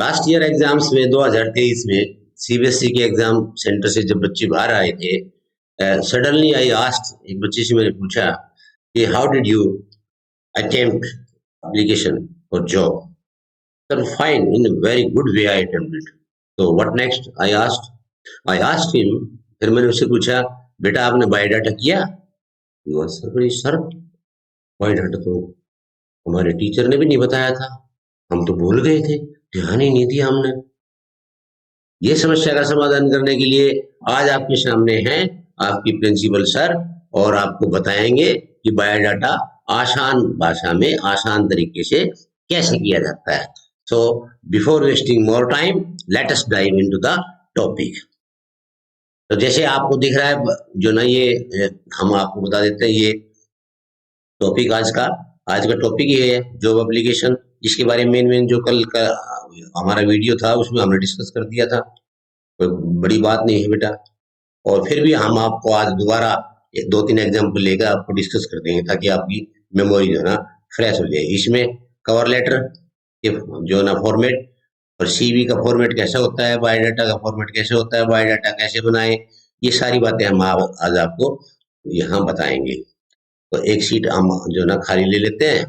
Last year exams में 2023 में CBSE के एग्जाम सेंटर से जब बच्चे बाहर आए थे, सडनली आई आस्क्ड, एक बच्चे से मैंने पूछा कि how did you attempt application for job? Sir fine, in a very good way I attempted. तो what next, I asked him. फिर मैंने उससे पूछा, बेटा आपने बायोडाटा किया? सर बायोडाटा तो हमारे टीचर ने भी नहीं बताया था, हम तो भूल गए थे, ध्यान ही नहीं दिया हमने। ये समस्या का समाधान करने के लिए आज आपके सामने हैं आपकी प्रिंसिपल सर, और आपको बताएंगे कि बायोडाटा आसान भाषा में आसान तरीके से कैसे किया जाता है। So before wasting more time, let us dive into the topic. तो जैसे आपको दिख रहा है जो ना, ये हम आपको बता देते हैं ये टॉपिक आज का टॉपिक ये है, जॉब एप्लीकेशन। इसके बारे में मेन जो कल का हमारा वीडियो था उसमें हमने डिस्कस कर दिया था, कोई बड़ी बात नहीं है बेटा। और फिर भी हम आपको आज दोबारा एक दो तीन एग्जाम्पल लेकर आपको डिस्कस कर देंगे ताकि आपकी मेमोरी जो है ना फ्रेश हो जाए। इसमें कवर लेटर के जो ना फॉर्मेट, और सीवी का फॉर्मेट कैसा होता है, बायोडाटा का फॉर्मेट कैसे होता है, बायोडाटा कैसे बनाए, ये सारी बातें हम आज आपको यहाँ बताएंगे। तो एक सीट हम जो ना खाली ले लेते हैं।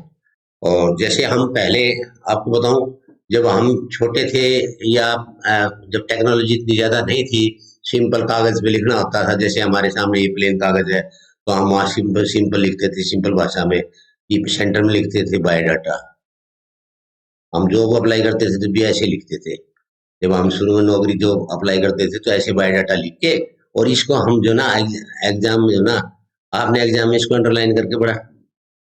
और जैसे हम पहले आपको बताऊं, जब हम छोटे थे या जब टेक्नोलॉजी इतनी ज्यादा नहीं थी, सिंपल कागज पे लिखना होता था। जैसे हमारे सामने ये प्लेन कागज है, तो हम वहाँ सिंपल सिंपल लिखते थे, सिंपल भाषा में, कि सेंटर में लिखते थे बायोडाटा। हम जॉब अप्लाई करते थे तो भी ऐसे लिखते थे। जब हम शुरू में नौकरी जॉब अप्लाई करते थे तो ऐसे बायोडाटा लिख के, और इसको हम जो ना एग्जाम में जो ना, आपने एग्जाम में इसको अंडरलाइन करके बड़ा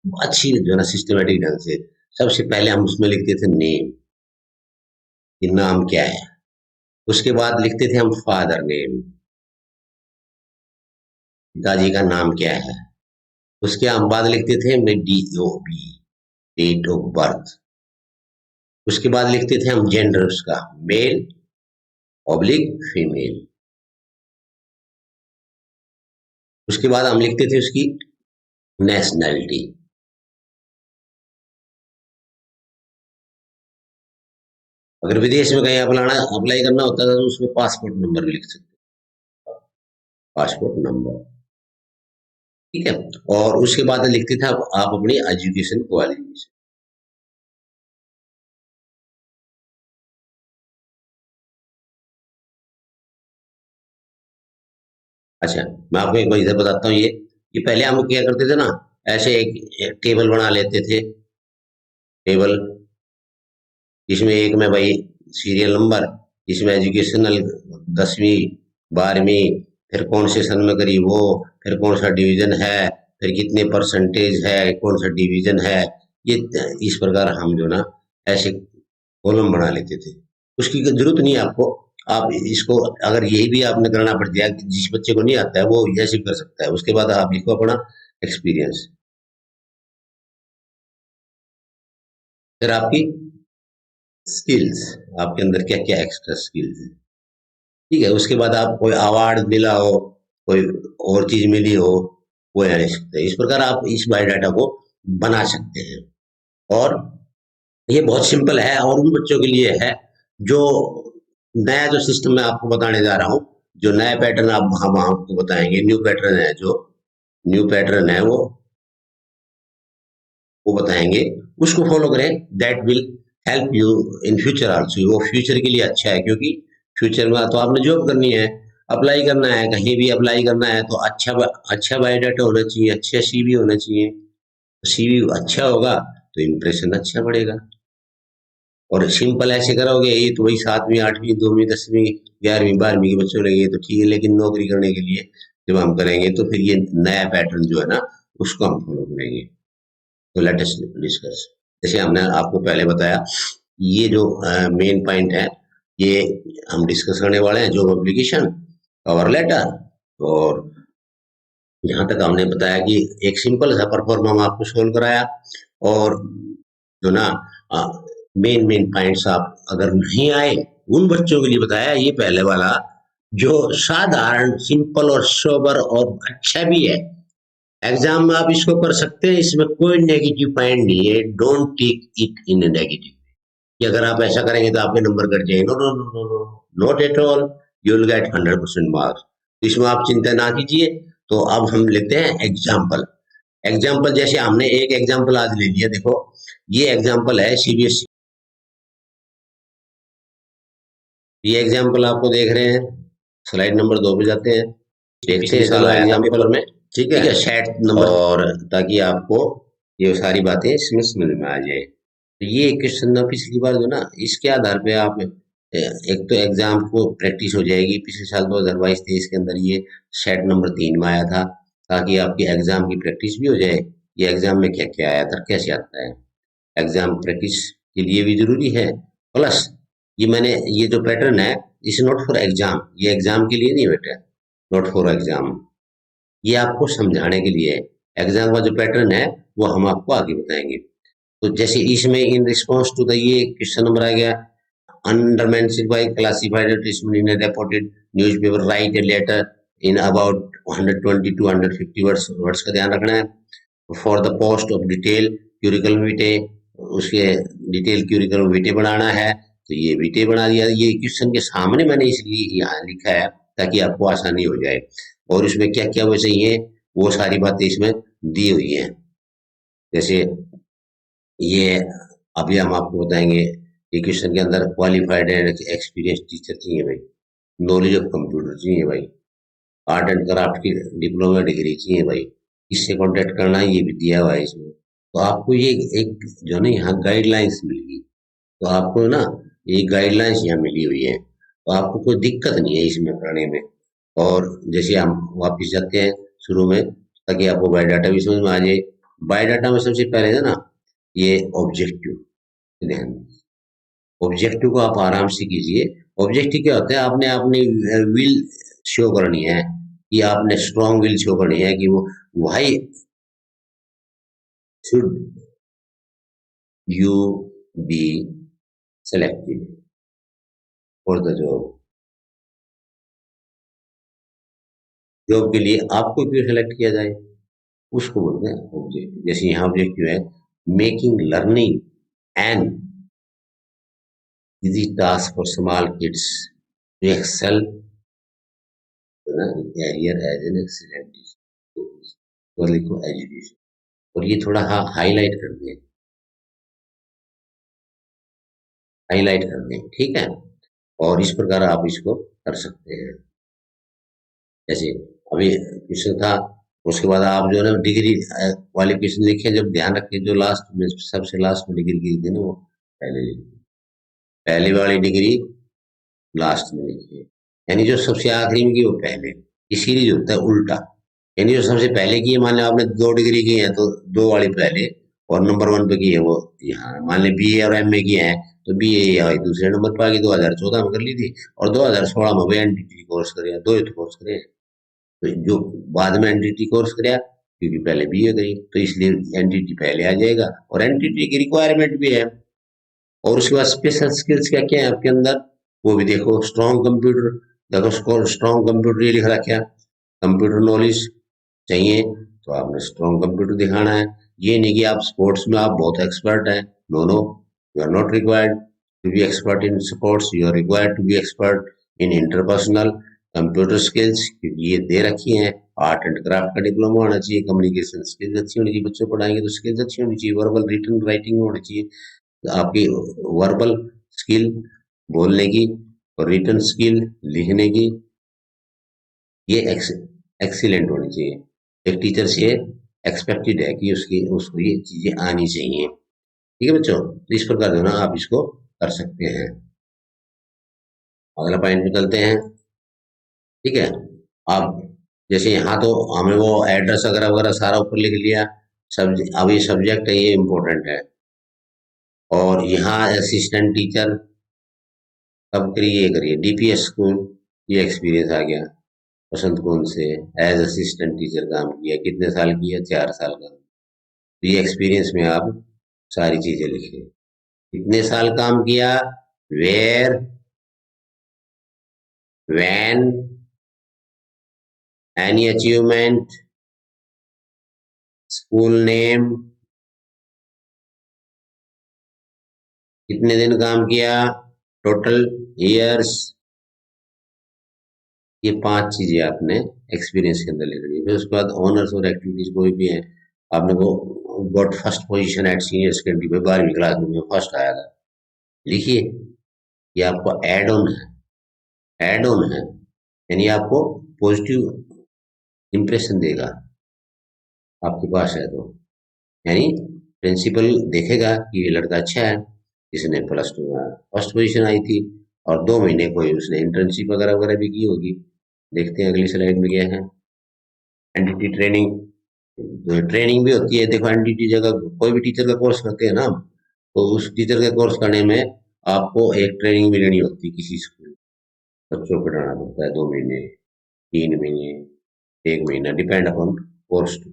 अच्छी जो ना सिस्टमेटिक ढंग से, सबसे पहले हम उसमें लिखते थे नेम, कि नाम क्या है। उसके बाद लिखते थे हम फादर नेम, पिताजी का नाम क्या है। उसके हम बाद लिखते थे हमने DOB, डेट ऑफ बर्थ। उसके बाद लिखते थे हम जेंडर उसका, मेल ऑब्लिक फीमेल। उसके बाद हम लिखते थे उसकी नेशनैलिटी। अगर विदेश में कहीं अप्लाई करना होता था तो उसमें पासपोर्ट नंबर भी लिख सकते, पासपोर्ट नंबर, ठीक है। और उसके बाद लिखते थे आप अपनी एजुकेशन क्वालिफिकेशन। अच्छा, मैं आपको एक बार इधर बताता हूँ। ये पहले हम क्या करते थे ना, ऐसे एक टेबल बना लेते थे, टेबल जिसमें एक में भाई सीरियल नंबर, जिसमें एजुकेशनल 10वीं 12वीं, फिर कौन से सन में करी वो, फिर कौन सा डिवीजन है, फिर कितने परसेंटेज है, कौन सा डिवीजन है। ये इस प्रकार हम जो ना ऐसे कॉलम बना लेते थे। उसकी जरूरत नहीं है आपको, आप इसको अगर यही भी आपने करना पड़ जाए, जिस बच्चे को नहीं आता है वो ऐसे भी कर सकता है। उसके बाद आप लिखो अपना एक्सपीरियंस, फिर आपकी स्किल्स, आपके अंदर क्या क्या एक्स्ट्रा स्किल्स है, ठीक है। उसके बाद आप कोई अवार्ड मिला हो, कोई और चीज मिली हो, वो यहाँ लिख सकते हैं। इस प्रकार आप इस बायोडाटा को बना सकते हैं। और ये बहुत सिंपल है, और उन बच्चों के लिए है जो नया जो सिस्टम मैं आपको बताने जा रहा हूँ, जो नया पैटर्न आप हम आपको बताएंगे, न्यू पैटर्न है, जो न्यू पैटर्न है वो बताएंगे, उसको फॉलो करें। That will help you in future also. वो फ्यूचर के लिए अच्छा है, क्योंकि फ्यूचर में तो आपने जॉब करनी है, अप्लाई करना है, कहीं भी अप्लाई करना है तो अच्छा बायोडाटा होना चाहिए, अच्छा सीवी होना चाहिए। सीवी अच्छा होगा तो इम्प्रेशन अच्छा बढ़ेगा। और सिंपल ऐसे करोगे ये तो वही 7वीं 8वीं 9वीं 10वीं 11वीं 12वीं के बच्चों लगे तो ठीक है, लेकिन नौकरी करने के लिए जब हम करेंगे तो फिर ये नया पैटर्न जो है ना उसको हम फॉलो करेंगे। तो लेट अस डिस्कस। जैसे हमने आपको पहले बताया, ये जो मेन पॉइंट है ये हम डिस्कस करने वाले हैं, जॉब एप्लीकेशन, कवर लेटर। और यहाँ तक हमने बताया कि एक सिंपल सा परफॉर्म हम आपको सोल्व कराया, और जो ना मेन मेन पॉइंट्स आप अगर नहीं आए उन बच्चों के लिए बताया ये पहले वाला, जो साधारण सिंपल और सोबर और अच्छा भी है। एग्जाम में आप इसको कर सकते हैं, इसमें कोई नेगेटिव पॉइंट नहीं है। Don't take it in negative, कि अगर आप ऐसा करेंगे तो आपके नंबर कट जाएंगे। No no no no no, not at all, you will get 100% marks. इसमें आप चिंता ना कीजिए। तो अब हम लेते हैं एग्जाम्पल। एग्जाम्पल जैसे हमने एक एग्जाम्पल आज ले लिया, देखो ये एग्जाम्पल है सीबीएसई। ये एग्जाम्पल आपको देख रहे हैं, स्लाइड नंबर 2 पे जाते हैं, देखते हैं चलो एग्जाम्पल में। ठीक है, सेट नंबर, और ताकि आपको ये सारी बातें इसमें समझ में आ जाए। तो ये क्वेश्चन ना पिछली बार जो ना, इसके आधार पे आप एक तो एग्जाम को प्रैक्टिस हो जाएगी। पिछले साल 2022-23 के अंदर ये सेट नंबर 3 में आया था, ताकि आपकी एग्जाम की प्रैक्टिस भी हो जाए। ये एग्जाम में क्या क्या आया था, कैसे आता है, एग्जाम प्रैक्टिस के लिए भी जरूरी है। प्लस ये जो पैटर्न है, इस नॉट फॉर एग्जाम, ये एग्जाम के लिए नहीं बेटा, नॉट फॉर एग्जाम, ये आपको समझाने के लिए है। एग्जाम का जो पैटर्न है वो हम आपको आगे बताएंगे। तो जैसे इसमें इन रिस्पॉन्स टू द, ये क्वेश्चन नंबर आ गया, under mentioned by classified advertisement in a reported newspaper, write a letter in about 120 to 150 words, words का ध्यान रखना है। For the post of detail curriculum vitae, उसके डिटेल क्यूरिकल विटे बनाना है, तो ये विटे बना दिया। ये क्वेश्चन के सामने मैंने इसलिए यहाँ लिखा है ताकि आपको आसानी हो जाए। और इसमें क्या क्या वो चाहिए, वो सारी बातें इसमें दी हुई हैं। जैसे ये अभी हम आपको बताएंगे, ये क्वेश्चन के अंदर क्वालिफाइड एंड एक्सपीरियंस टीचर चाहिए भाई, नॉलेज ऑफ कंप्यूटर चाहिए भाई, आर्ट एंड क्राफ्ट की डिप्लोमा डिग्री चाहिए भाई, किससे कांटेक्ट करना है ये भी दिया हुआ है इसमें। तो आपको ये एक जो ना यहाँ गाइडलाइंस मिलेगी, तो आपको ना ये गाइडलाइंस यहाँ मिली हुई है, तो आपको कोई दिक्कत नहीं है इसमें पढ़ने में। और जैसे हम वापस जाते हैं शुरू में, ताकि आपको बायोडाटा भी समझ में आ जाए। बायोडाटा में सबसे पहले है ना, ये ऑब्जेक्टिव, ध्यान, ऑब्जेक्टिव को आप आराम से कीजिए। ऑब्जेक्टिव क्या होता है, आपने अपनी विल शो करनी है, कि आपने स्ट्रॉन्ग विल शो करनी है कि वो why should you be selected for the job, job के लिए आपको क्यों सेलेक्ट किया जाए, उसको बोलते हैं ऑब्जेक्टिव। जैसे यहाँ ऑब्जेक्टिव है, making learning and easy task for small kids to excel career as an excellent, तो लिखो एजुकेशन, और ये थोड़ा हाईलाइट कर दें, हाईलाइट कर दें, ठीक है। और इस प्रकार आप इसको कर सकते हैं। जैसे अभी क्वेश्चन था, उसके बाद आप जो है ना डिग्री क्वालिफिकेशन लिखे, जब ध्यान रखिए जो लास्ट में सबसे लास्ट में डिग्री की थी ना, वो पहले लिखिए, पहली वाली डिग्री लास्ट में लिखिए, यानी जो सबसे आखिरी में की वो पहले। इसीलिए जो होता है उल्टा, यानी जो सबसे पहले की है, मान लिया आपने 2 डिग्री की है तो 2 वाली पहले, और नंबर 1 पे की है वो यहाँ, मान लिया बीए और एमए की है तो बीए ये दूसरे नंबर पर आ गई, 2014 में कर ली थी, और 2016 में वो एनडीटी कोर्स करे, दो ही तो कोर्स करे। तो जो बाद में एनडीटी कोर्स कराया, क्योंकि पहले बीए करी, तो इसलिए एनडीटी पहले आ जाएगा, और एनडीटी की रिक्वायरमेंट भी है। और उसके बाद स्पेशल स्किल्स क्या क्या है आपके अंदर, वो भी देखो। स्ट्रॉन्ग कंप्यूटर, देखो स्ट्रॉन्ग कंप्यूटर ये लिख रखा है, कंप्यूटर नॉलेज चाहिए, तो आपने स्ट्रॉन्ग कंप्यूटर दिखाना है। ये नहीं कि आप स्पोर्ट्स में आप बहुत एक्सपर्ट हैं, no no, you are not required to be expert in sports, you are required to be expert in interpersonal computer skills, क्योंकि ये दे रखी हैं। आर्ट एंड क्राफ्ट का डिप्लोमा होना चाहिए, कम्युनिकेशन स्किल्स अच्छी होनी चाहिए, बच्चों को पढ़ाएंगे तो स्किल्स अच्छी होनी चाहिए, वर्बल रिटन राइटिंग होनी चाहिए, आपकी वर्बल स्किल बोलने की, और रिटन स्किल लिखने की, ये एक्सीलेंट होनी चाहिए। एक टीचर से एक्सपेक्टेड है कि उसकी उसको ये चीजें आनी चाहिए। ठीक है बच्चों, तो इस प्रकार जो ना आप इसको कर सकते हैं। अगला पॉइंट पे चलते हैं, ठीक है। अब जैसे यहाँ तो हमें वो एड्रेस वगैरह वगैरह सारा ऊपर लिख लिया, सब। अब ये सब्जेक्ट है, ये इम्पोर्टेंट है। और यहाँ असिस्टेंट टीचर कब करिए, ये करिए डीपीएस स्कूल, ये एक्सपीरियंस आ गया। पसंद कौन से, एज असिस्टेंट टीचर काम किया, कितने साल किया, 4 साल का। तो ये एक्सपीरियंस में आप सारी चीजें लिखिए, कितने साल काम किया, where, when, any achievement, school name, कितने दिन काम किया, टोटल ईयर्स, ये 5 चीजें आपने एक्सपीरियंस के अंदर लिखनी है। फिर उसके बाद ऑनर्स और एक्टिविटीज कोई भी है, आपने को got first position at senior secondary में 12वीं क्लास में फर्स्ट आया था, लिखिए। ये आपको एड ऑन है, एड ऑन है, यानी आपको पॉजिटिव इंप्रेशन देगा आपके पास है तो, यानी प्रिंसिपल देखेगा कि ये लड़का अच्छा है, इसने +2 में फर्स्ट पोजीशन आई थी, और 2 महीने कोई उसने इंटर्नशिप वगैरह वगैरह भी की होगी। देखते हैं अगली स्लाइड में क्या है। एनडीटी ट्रेनिंग, ट्रेनिंग भी होती है। देखो एनडीटी जगह कोई भी टीचर का कोर्स करते हैं ना, तो उस टीचर का कोर्स करने में आपको एक ट्रेनिंग भी लेनी होती है किसी स्कूल, बच्चों को पढ़ाना पड़ता है 2 महीने, 3 महीने, 1 महीना, depend upon course to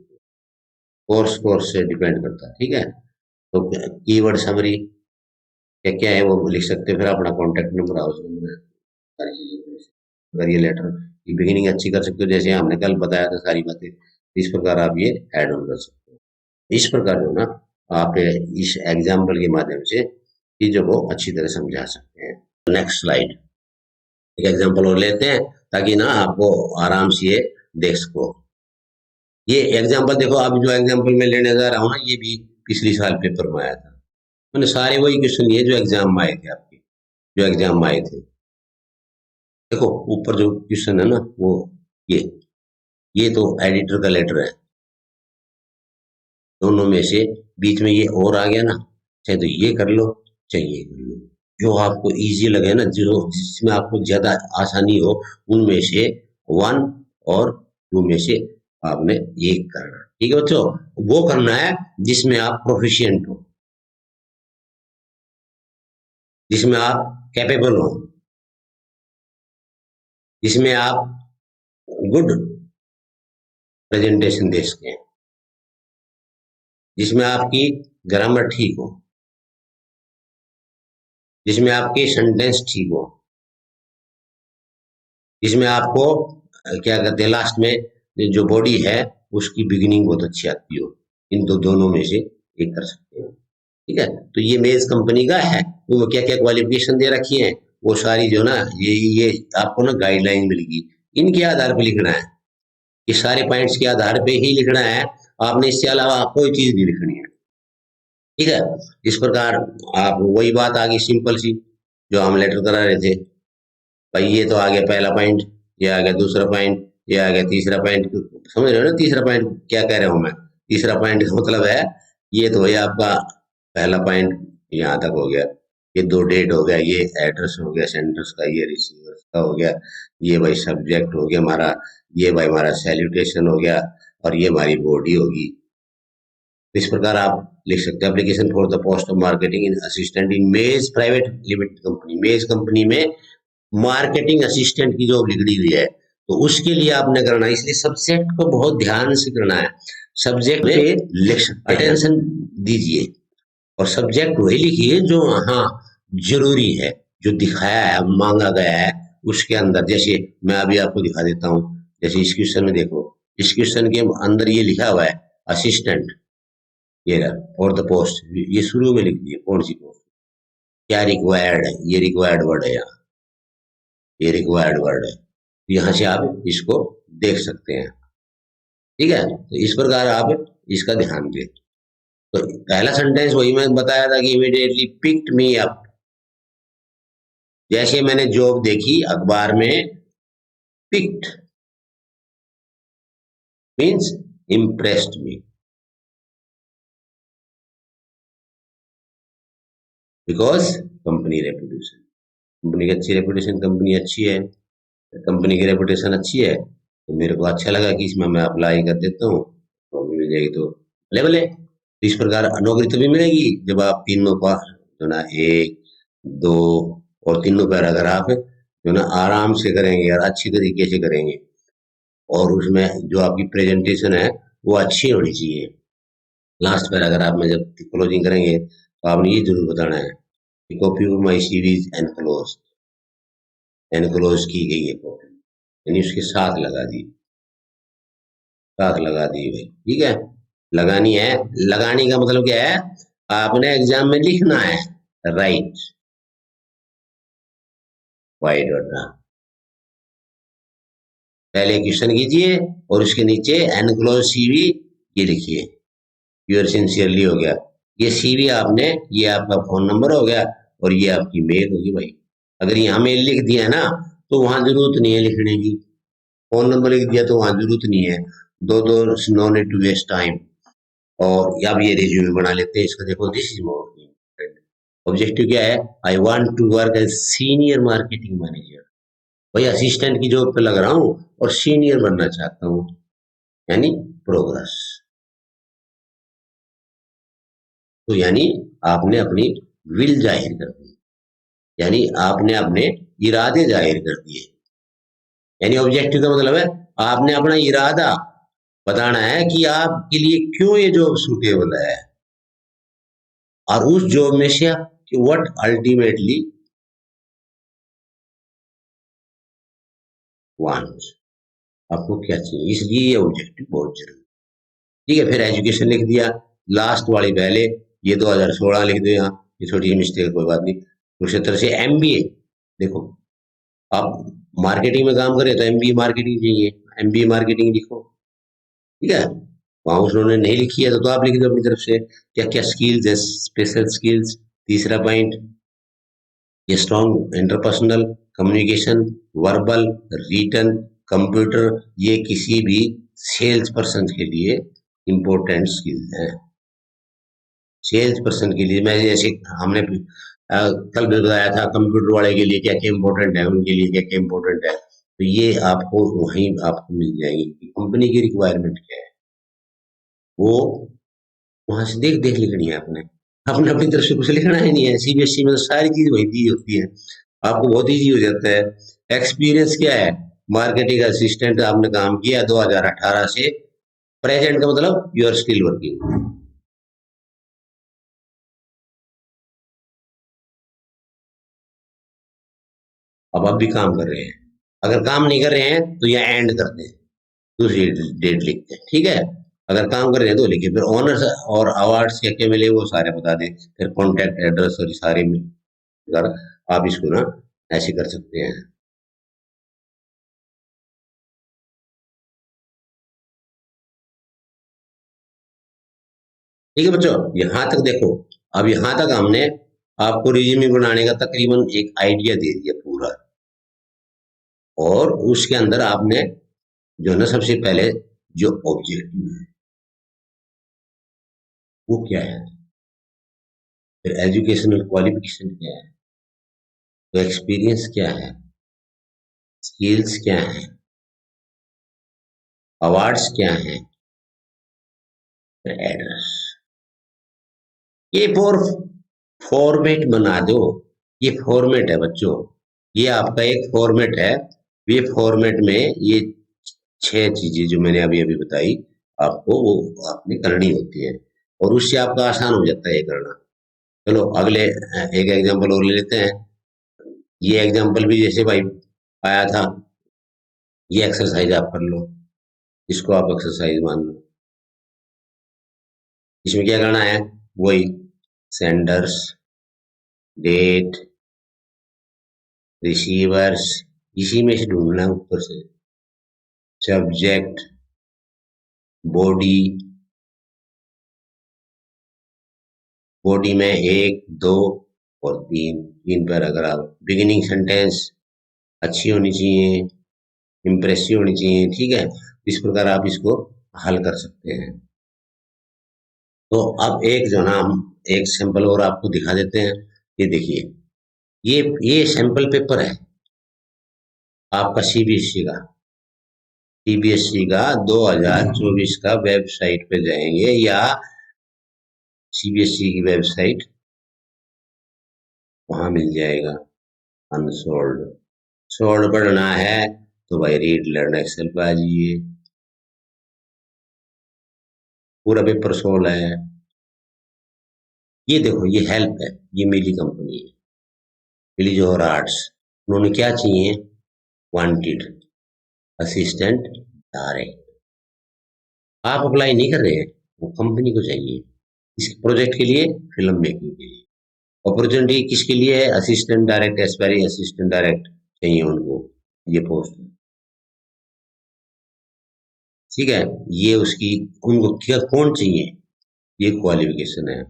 course, course से डिपेंड करता है, ठीक है। तो कीवर्ड समरी क्या क्या है वो लिख सकते हैं, फिर अपना कॉन्टेक्ट नंबर, हाउस नंबर, सारी चीजें। अगर ये लेटर की बिगिनिंग अच्छी कर सकते हो, जैसे हमने कल बताया था सारी बातें, इस प्रकार आप ये ऐड ऑन कर सकते हो। इस प्रकार जो ना आप इस एग्जाम्पल के माध्यम से चीजों को अच्छी तरह समझा सकते हैं। नेक्स्ट स्लाइड, एक एग्जाम्पल और लेते हैं ताकि ना आपको आराम से ये देख सको। ये एग्जाम्पल देखो, अब जो एग्जाम्पल मैं लेने जा रहा हूँ ना, ये भी पिछले साल पेपर में आया था। मैंने सारे वही क्वेश्चन लिए जो एग्जाम में आए थे आपके, जो एग्जाम में आए थे। देखो ऊपर जो क्वेश्चन है ना वो ये तो एडिटर का लेटर है, दोनों में से बीच में ये और आ गया ना, चाहे तो ये कर लो चाहे ये कर लो, जो आपको इजी लगे ना, जो जिसमें आपको ज्यादा आसानी हो, उनमें से 1 और 2 में से आपने एक करना, ठीक है बच्चों। वो करना है जिसमें आप प्रोफिशिएंट हो, जिसमें आप कैपेबल हो, जिसमें आप गुड प्रेजेंटेशन दे सकें, जिसमें आपकी ग्रामर ठीक हो, जिसमें आपके सेंटेंस ठीक हो, जिसमें आपको क्या कहते हैं लास्ट में जो बॉडी है उसकी बिगिनिंग बहुत अच्छी आती हो। इन दोनों में से एक कर सकते हो, ठीक है। तो ये मेज कंपनी का है, वो क्या क्या क्वालिफिकेशन दे रखी है वो सारी जो ना ये आपको ना गाइडलाइन मिलेगी, इनके आधार पर लिखना है, ये सारे पॉइंट्स के आधार पे ही लिखना है, आपने इससे अलावा कोई चीज नहीं लिखनी है, ठीक है। इस प्रकार आप वही बात आ गई सिंपल सी, जो हम लेटर करा रहे थे। भाई ये तो आ गया पहला पॉइंट, ये आ गया दूसरा पॉइंट, ये आ गया तीसरा पॉइंट, समझ रहे हो ना तीसरा पॉइंट क्या कह रहा हूं मैं। तीसरा पॉइंट का मतलब है, ये तो ये आपका पहला पॉइंट यहाँ तक हो गया, ये 2 डेट हो गया, ये एड्रेस हो गया सेंटर्स का, ये रिसीवर्स का हो गया, ये भाई सब्जेक्ट हो गया हमारा, ये भाई हमारा सैल्यूटेशन हो गया, और ये हमारी बॉडी होगी। इस प्रकार आप लिख सकते हैं application for the post of marketing in assistant in मेज प्राइवेट लिमिटेड कंपनी। मेज कंपनी में मार्केटिंग असिस्टेंट की जॉब निकली हुई है, तो उसके लिए आपने करना है, इसलिए सब्जेक्ट को बहुत ध्यान से करना है। सब्जेक्ट पे लिख सकते हैं, अटेंशन दीजिए, और सब्जेक्ट वही लिखिए जो हाँ जरूरी है, जो दिखाया है मांगा गया है उसके अंदर। जैसे मैं अभी आपको दिखा देता हूँ, जैसे इस क्वेश्चन में देखो, इस क्वेश्चन के अंदर ये लिखा हुआ है असिस्टेंट, ये और द पोस्ट, ये शुरू में लिख दिए कौन सी पोस्ट, क्या रिक्वायर्ड है, ये रिक्वायर्ड वर्ड है, यहाँ ये रिक्वायर्ड वर्ड है, यहाँ से आप इसको देख सकते हैं, ठीक है। तो इस प्रकार आप इसका ध्यान दें। तो पहला सेंटेंस वही मैं बताया था कि इमीडिएटली पिक्ड मी अप, जैसे मैंने जॉब देखी अखबार में, picked means impressed me, because company reputation, company की अच्छी रेपुटेशन, कंपनी अच्छी है, कंपनी की रेपुटेशन अच्छी है, तो मेरे को अच्छा लगा कि इसमें मैं अप्लाई कर देता हूँ, नौकरी मिल जाएगी तो लेवल है। तो इस प्रकार नौकरी तभी मिलेगी जब आप तीनों का जो ना 1, 2 और तीनों पैराग्राफ जो ना आराम से करेंगे और अच्छी तरीके से करेंगे, और उसमें जो आपकी प्रेजेंटेशन है वो अच्छी होनी चाहिए। लास्ट पैराग्राफ में जब क्लोजिंग करेंगे तो आपने ये जरूर बताना है कि copy of my series enclose, enclose की गई है कॉपी, यानी उसके साथ लगा दी, साथ लगा दी भाई, ठीक है। लगानी है, लगाने का मतलब क्या है, आपने एग्जाम में लिखना है, राइट वाई डॉट ना, पहले क्वेश्चन कीजिए और उसके नीचे एनक्लोज सीवी ये लिखिए, योर सिंसियरली हो गया। ये सीवी आपने, ये आपका फोन नंबर हो गया और ये आपकी मेल होगी भाई। अगर यहाँ मेल लिख दिया है ना तो वहां जरूरत नहीं है लिखने की, फोन नंबर लिख दिया तो वहां जरूरत नहीं है, दो दो no need to waste time. और या भी ये रिज्यूमे बना लेते हैं इसका, देखो दिस इज मोर ऑब्जेक्टिव क्या है, I want to work as senior marketing manager, भाई असिस्टेंट की जॉब पे लग रहा हूँ और सीनियर बनना चाहता हूँ, यानी प्रोग्रेस। तो यानी आपने अपनी विल जाहिर कर दी, यानी आपने अपने इरादे जाहिर कर दिए। यानी ऑब्जेक्टिव का मतलब है आपने अपना इरादा बताना है कि आपके लिए क्यों ये जॉब सूटेबल है, और उस जॉब में से आप व्हाट अल्टीमेटली वांट, आपको क्या चाहिए, इसलिए ये ऑब्जेक्टिव बहुत जरूरी। ठीक है, फिर एजुकेशन लिख दिया, लास्ट वाली पहले, ये 2016 लिख दो यहाँ, ये छोटी सी मिस्टेक कोई बात नहीं। उसी तरह से एमबीए, देखो आप मार्केटिंग में काम करें तो एमबीए मार्केटिंग चाहिए, एमबीए मार्केटिंग लिखो। ठीक है, वहां उन्होंने नहीं लिखी है तो आप लिख दो अपनी तरफ से, क्या क्या स्किल्स है, स्पेशल स्किल्स। तीसरा पॉइंट, ये strong interpersonal communication, verbal, written, computer, ये किसी भी सेल्स पर्सन के लिए इंपॉर्टेंट स्किल है। सेल्स पर्सन के लिए, मैं जैसे हमने कल भी बताया था, कंप्यूटर वाले के लिए क्या क्या इंपॉर्टेंट है, उनके लिए क्या क्या इंपॉर्टेंट है, तो ये आपको वहीं आपको मिल जाएगी कि कंपनी की रिक्वायरमेंट क्या है, वो वहां से देख देख लिखनी है आपने। आपने अपनी तरफ से कुछ लिखना ही नहीं है, सीबीएसई में तो सारी चीज वही दी होती है, आपको बहुत इजी हो जाता है। एक्सपीरियंस क्या है, मार्केटिंग असिस्टेंट आपने काम किया 2018 से प्रेजेंट, का मतलब यू आर स्टिल वर्किंग, अब आप भी काम कर रहे हैं। अगर काम नहीं कर रहे हैं तो ये एंड करते हैं, दूसरी डेट लिखते हैं। ठीक है, अगर काम कर रहे हैं तो लिखिए, फिर ऑनर्स और अवार्ड्स क्या क्या मिले वो सारे बता दें, फिर कॉन्टैक्ट एड्रेस और सारे मिलकर आप इसको ना ऐसे कर सकते हैं। ठीक है बच्चों, यहाँ तक देखो, अब यहाँ तक हमने आपको रिज्यूमे बनाने का तकरीबन एक आइडिया दे दिया पूरा, और उसके अंदर आपने जो है ना सबसे पहले जो ऑब्जेक्टिव है वो क्या है, फिर एजुकेशनल क्वालिफिकेशन क्या है, तो एक्सपीरियंस क्या है, स्किल्स क्या है, अवार्ड्स क्या है, फिर एड्रेस, ये फॉर्मेट बना दो। ये फॉर्मेट है बच्चों, ये आपका एक फॉर्मेट है। ये फॉर्मेट में ये छह चीजें जो मैंने अभी अभी बताई आपको, वो आपने करनी होती है, और उससे आपका आसान हो जाता है ये करना। चलो अगले एक एग्जांपल और ले लेते हैं। ये एग्जांपल भी जैसे भाई आया था, ये एक्सरसाइज आप कर लो, इसको आप एक्सरसाइज मान लो। इसमें क्या करना है, वही सेंडर्स, डेट, रिसीवर्स, इसी में से ढूंढना है ऊपर से, सब्जेक्ट, बॉडी, बॉडी में एक, दो और तीन, तीन पैराग्राफ, बिगिनिंग सेंटेंस अच्छी होनी चाहिए, इम्प्रेसिव होनी चाहिए। ठीक है, इस प्रकार आप इसको हल कर सकते हैं। तो अब एक जो ना हम एक सैंपल और आपको दिखा देते हैं। ये देखिए, ये सैंपल पेपर है आपका सीबीएसई का, सीबीएसई का 2024 का वेबसाइट पे जाएंगे, या सीबीएसई की वेबसाइट वहां मिल जाएगा, अनसोल्ड, सोल्ड पढ़ना है तो भाई रीड लर्न एक्सेल पे आ जाइए, पूरा पेपर सोल्ड है। ये देखो, ये हेल्प है, ये मेरी कंपनी है, मिली जौहर आर्ट्स, उन्होंने क्या चाहिए, वांटेड असिस्टेंट डायरेक्ट, आप अप्लाई नहीं कर रहे हैं, वो कंपनी को चाहिए इस प्रोजेक्ट के लिए, फिल्म मेकिंग के लिए, अपॉर्चुनिटी किसके लिए है? Assistant direct, aspiring assistant direct चाहिए उनको ये पोस्ट, ठीक है। ये उसकी, उनको क्या कौन चाहिए, ये क्वालिफिकेशन है।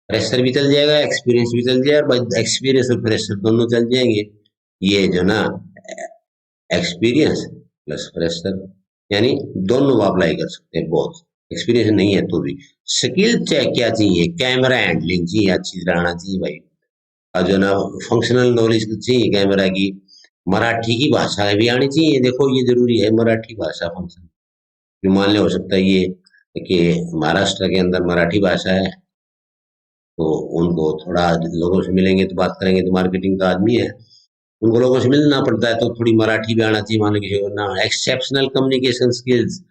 फ्रेशर भी चल जाएगा, एक्सपीरियंस भी चल जाएगा, और एक्सपीरियंस और फ्रेशर दोनों चल जाएंगे। ये जो ना एक्सपीरियंस प्लस फ्रेशर, यानी दोनों अप्लाई कर सकते हैं, बहुत एक्सपीरियंस नहीं है तो भी। स्किल चेक क्या चाहिए? कैमरा हैंडलिंग चाहिए, अच्छी तरह आना चाहिए भाई। और जो ना फंक्शनल नॉलेज चाहिए कैमरा की, मराठी की भाषा भी आनी चाहिए। देखो ये जरूरी है, मराठी भाषा फंक्शन, मान लिया हो सकता है ये कि महाराष्ट्र के अंदर मराठी भाषा है, तो उनको थोड़ा लोगों से मिलेंगे तो बात करेंगे, तो मार्केटिंग का आदमी है, उनको लोगों से मिलना पड़ता है, तो थोड़ी मराठी भी आना चाहिए, मान लीजिए ना। एक्सेप्शनल कम्युनिकेशन स्किल्स,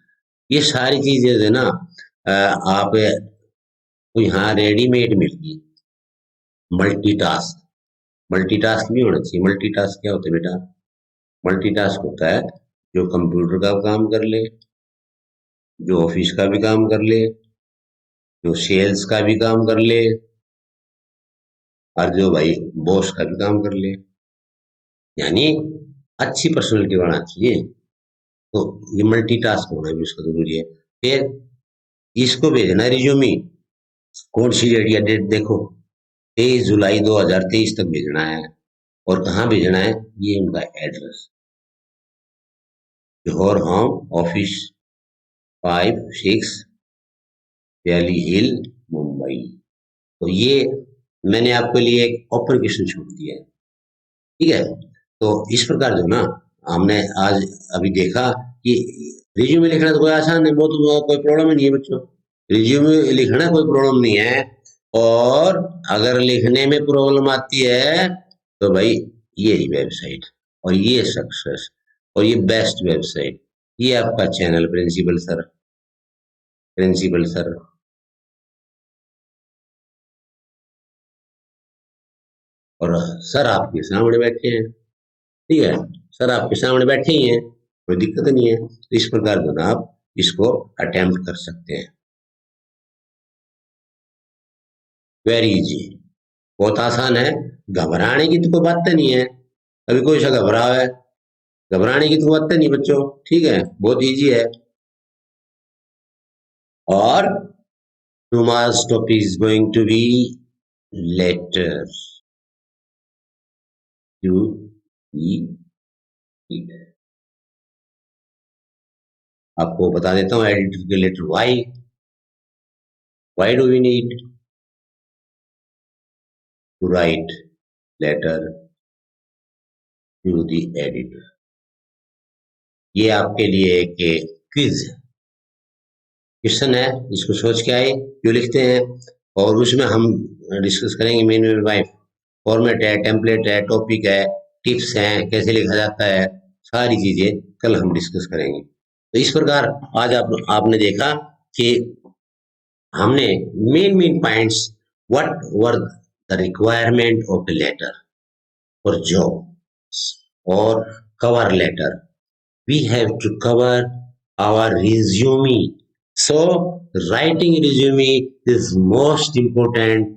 ये सारी चीजें है ना, आप को यहाँ रेडीमेड मिलती। मल्टीटास्क, मल्टीटास्क नहीं होना चाहिए। मल्टीटास्क क्या होता है बेटा? मल्टीटास्क होता है जो कंप्यूटर का काम कर ले, जो ऑफिस का भी काम कर ले, जो सेल्स का भी काम कर ले, और जो भाई बॉस का भी काम कर ले, यानी अच्छी पर्सनैलिटी होना चाहिए। तो ये मल्टीटास्क होना भी उसका जरूरी है। फिर इसको भेजना रिज्यूमी, कौन सी डेट या डेट देखो, 23 जुलाई 2023 तक भेजना है। और कहाँ भेजना है? ये उनका एड्रेस, जौहर होम ऑफिस 5-6 वैली हिल मुंबई। तो ये मैंने आपके लिए एक ओपन क्वेश्चन छोड़ दिया है, ठीक है। तो इस प्रकार जो ना हमने आज अभी देखा कि रिज्यूमे लिखना तो कोई आसान है, वो तो कोई प्रॉब्लम ही नहीं है बच्चों। रिज्यूमे लिखना कोई प्रॉब्लम नहीं है, और अगर लिखने में प्रॉब्लम आती है तो भाई ये ही वेबसाइट, और ये सक्सेस, और ये बेस्ट वेबसाइट, ये आपका channel principal sir, principal sir. और सर आपके सामने बैठे हैं, ठीक है, सर आपके सामने बैठे ही हैं, कोई दिक्कत नहीं है। तो इस प्रकार जो ना आप इसको अटेम्प्ट कर सकते हैं, वेरी इजी, बहुत आसान है। घबराने की तो कोई बात नहीं है, अभी कोई सा घबरा है, घबराने की तो बात नहीं बच्चों, ठीक है, बहुत इजी है। और tomorrow's topic is going to be letters, Q E E। आपको बता देता हूँ एडिटर के letter why do we need to write letter to the editor. ये आपके लिए एक क्विज क्वेश्चन है, इसको सोच के आए क्यों लिखते हैं, और उसमें हम डिस्कस करेंगे मेन वाइफ, फॉर्मेट है, टेम्पलेट है, टॉपिक है, टिप्स हैं, कैसे लिखा जाता है, सारी चीजें कल हम डिस्कस करेंगे। तो इस प्रकार आज आपने देखा कि हमने main points, what were the requirement of a letter for job और cover letter, we have to cover our resume. So writing resume is most important,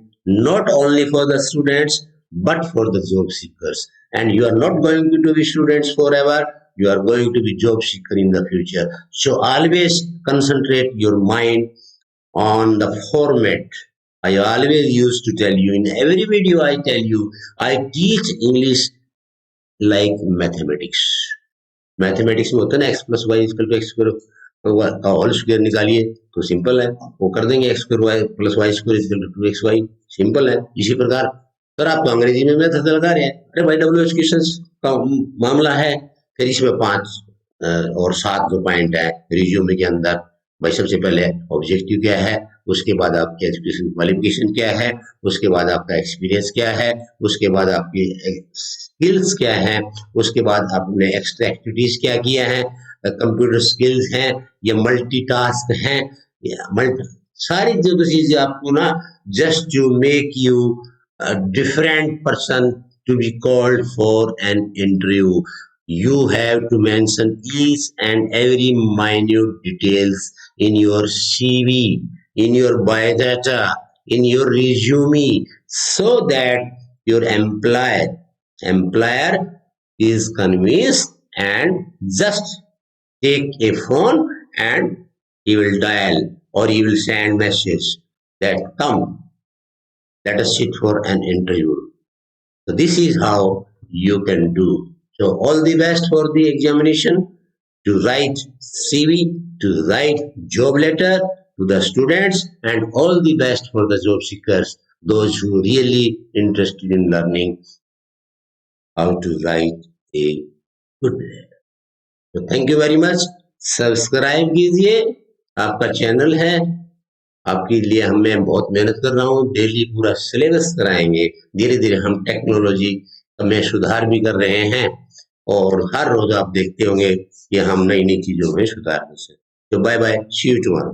not only for the students but for the job seekers. And you are not going to be students forever, you are going to be job seeker in the future. So always concentrate your mind on the format. I always used to tell you in every video, I tell you I teach English like mathematics। Mathematics में होता है ना, x plus y equal to x square का whole square निकालिए, तो simple है, वो कर देंगे। X square y plus y square equal to x y, simple है। इसी प्रकार सर आप तो अंग्रेजी में मेथड लगा रहे हैं, अरे भाई डब्ल्यू क्वेश्चन का मामला है, फिर इसमें 5 और 7 जो पॉइंट है रिज्यूमे के अंदर। भाई सबसे पहले ऑब्जेक्टिव क्या है, उसके बाद आपकी एजुकेशन क्वालिफिकेशन क्या है, उसके बाद आपका एक्सपीरियंस क्या है, उसके बाद आपकी स्किल्स क्या है, उसके बाद आपने एक्स्ट्रा एक्टिविटीज क्या किया है, कंप्यूटर स्किल्स हैं, ये मल्टीटास्क हैं, सारी जो चीजें आपको ना just to make you different person to be called for an interview. You have to mention each and every minute details in your CV, in your biodata, in your resume so that your employer is convinced and just take a phone and he will dial or he will send message that come, let us sit for an interview. So this is how you can do. So all the best for the examination, to write CV, to write job letter to the students, and all the best for the job seekers, those who really interested in learning how to write a good letter. तो thank you very much. Subscribe कीजिए, आपका channel है, आपके लिए मैं बहुत मेहनत कर रहा हूँ. डेली पूरा सिलेबस कराएंगे. धीरे धीरे हम टेक्नोलॉजी में सुधार भी कर रहे हैं और हर रोज आप देखते होंगे कि हम नई नई चीजों में सुधार कर सकते. तो bye bye, see you tomorrow.